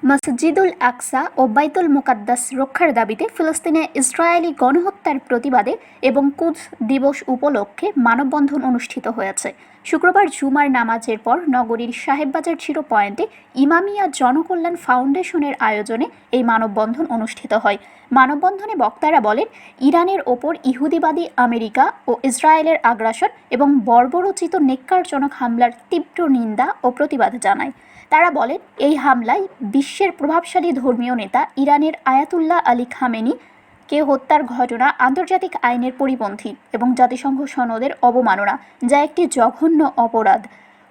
মসজিদুল আকসা ও বাইতুল মুকাদ্দাস রক্ষার দাবিতে ফিলিস্তিনে ইসরায়েলি গণহত্যার প্রতিবাদে এবং কুদস দিবস উপলক্ষে মানববন্ধন অনুষ্ঠিত হয়েছে। শুক্রবার জুমার নামাজের পর নগরীর সাহেববাজার জিরো পয়েন্টে ইমামিয়া জনকল্যাণ ফাউন্ডেশনের আয়োজনে এই মানববন্ধন অনুষ্ঠিত হয়। মানববন্ধনে বক্তারা বলেন, ইরানের ওপর ইহুদিবাদী আমেরিকা ও ইসরায়েলের আগ্রাসন এবং বর্বরোচিত নেক্কারজনক হামলার তীব্র নিন্দা ও প্রতিবাদ জানায়। তারা বলেন, এই হামলায় বিশ্বের প্রভাবশালী ধর্মীয় নেতা ইরানের আয়াতুল্লাহ আলী খামেনিকে হত্যার ঘটনা আন্তর্জাতিক আইনের পরিপন্থী এবং জাতিসংঘ সনদের অবমাননা, যা একটি জঘন্য অপরাধ।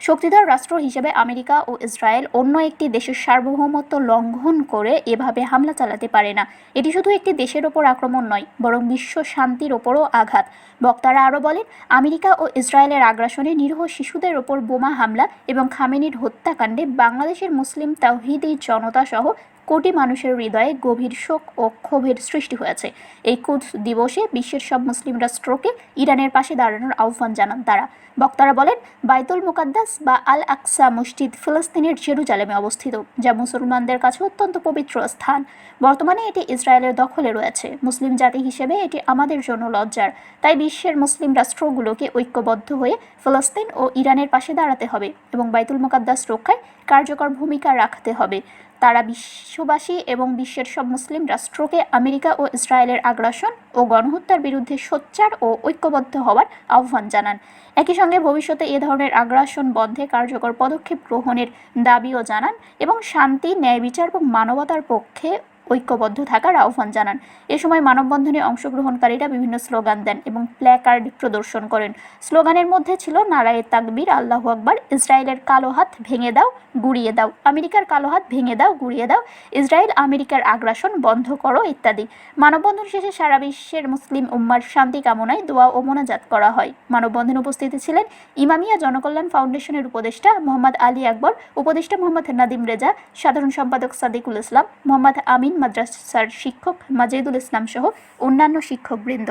শক্তিধর রাষ্ট্র হিসেবে আমেরিকা ও ইসরায়েল অন্য একটি দেশের সার্বভৌমত্ব লঙ্ঘন করে এভাবে হামলা চালাতে পারে না। এটি শুধু একটি দেশের ওপর আক্রমণ নয়, বরং বিশ্ব শান্তির ওপরও আঘাত। বক্তারা আরও বলেন, আমেরিকা ও ইসরায়েলের আগ্রাসনে নিরীহ শিশুদের ওপর বোমা হামলা এবং খামেনির হত্যাকাণ্ডে বাংলাদেশের মুসলিম তাওহীদি জনতা সহ কোটি মানুষের হৃদয়ে গভীর শোক ও ক্ষোভের সৃষ্টি হয়েছে। এই কুদস দিবসে বিশ্বের সব মুসলিম রাষ্ট্রকে ইরানের পাশে দাঁড়ানোর আহ্বান জানান তারা। বক্তারা বলেন, বাইতুল মুকাদ্দাস বা আল আকসা মসজিদ ফিলিস্তিনের জেরুজালেমে অবস্থিত, যা মুসলমানদের কাছে অত্যন্ত পবিত্র স্থান। বর্তমানে এটি ইসরায়েলের দখলে রয়েছে। মুসলিম জাতি হিসেবে এটি আমাদের জন্য লজ্জার। তাই বিশ্বের মুসলিম রাষ্ট্রগুলোকে ঐক্যবদ্ধ হয়ে ফিলিস্তিন ও ইরানের পাশে দাঁড়াতে হবে এবং বাইতুল মুকাদ্দাস রক্ষায় কার্যকর ভূমিকা রাখতে হবে। তারা বিশ্ববাসী এবং বিশ্বের সব মুসলিম রাষ্ট্রকে আমেরিকা ও ইসরায়েলের আগ্রাসন ও গণহত্যার বিরুদ্ধে সোচ্চার ও ঐক্যবদ্ধ হওয়ার আহ্বান জানান। একই সঙ্গে ভবিষ্যতে এ ধরনের আগ্রাসন বন্ধে কার্যকর পদক্ষেপ গ্রহণের দাবিও জানান এবং শান্তি, ন্যায় বিচার এবং মানবতার পক্ষে ঐক্যবদ্ধ থাকার আহ্বান জানান। এ সময় মানববন্ধনে অংশগ্রহণকারীরা বিভিন্ন স্লোগান দেন এবং প্ল্যাকার্ড প্রদর্শন করেন। স্লোগানের মধ্যে ছিল নারায়ে তাকবীর, আল্লাহু আকবার, ইসরায়েলের কালো হাত ভেঙে দাও, গুঁড়িয়ে দাও, আমেরিকার কালো হাত ভেঙে দাও, গুঁড়িয়ে দাও, ইসরায়েল আমেরিকার আগ্রাসন বন্ধ করো ইত্যাদি। মানববন্ধন শেষে সারা বিশ্বের মুসলিম উম্মার শান্তি কামনায় দোয়া ও মোনাজাত করা হয়। মানববন্ধনে উপস্থিত ছিলেন ইমামিয়া জনকল্যাণ ফাউন্ডেশনের উপদেষ্টা মোহাম্মদ আলী আকবর, উপদেষ্টা মোহাম্মদ নাদিম রেজা, সাধারণ সম্পাদক সাদিকুল ইসলাম, মোহাম্মদ আমিন, মাদ্রাসার শিক্ষক মাজেদুল ইসলাম সহ অন্যান্য শিক্ষকবৃন্দ।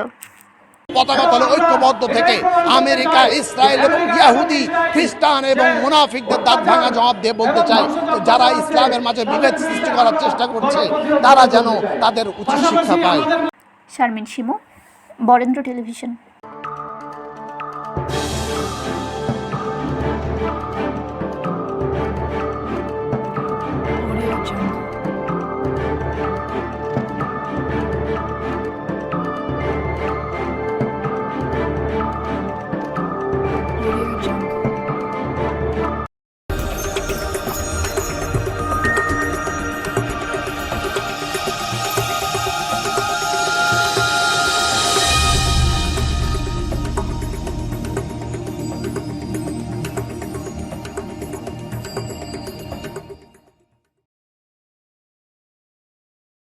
পতাকা তলে ঐক্যবদ্ধ থেকে আমেরিকা, ইসরায়েল এবং ইহুদি, খ্রিস্টান এবং মুনাফিকদের দাঁত ভাঙা জবাব দিয়ে বলতে চাই, যারা ইসলামের মাঝে বিভেদ সৃষ্টি করার চেষ্টা করছে তারা যেন তাদের উচিত শিক্ষা পায়। শারমিন শিমু, বরেন্দ্র টেলিভিশন।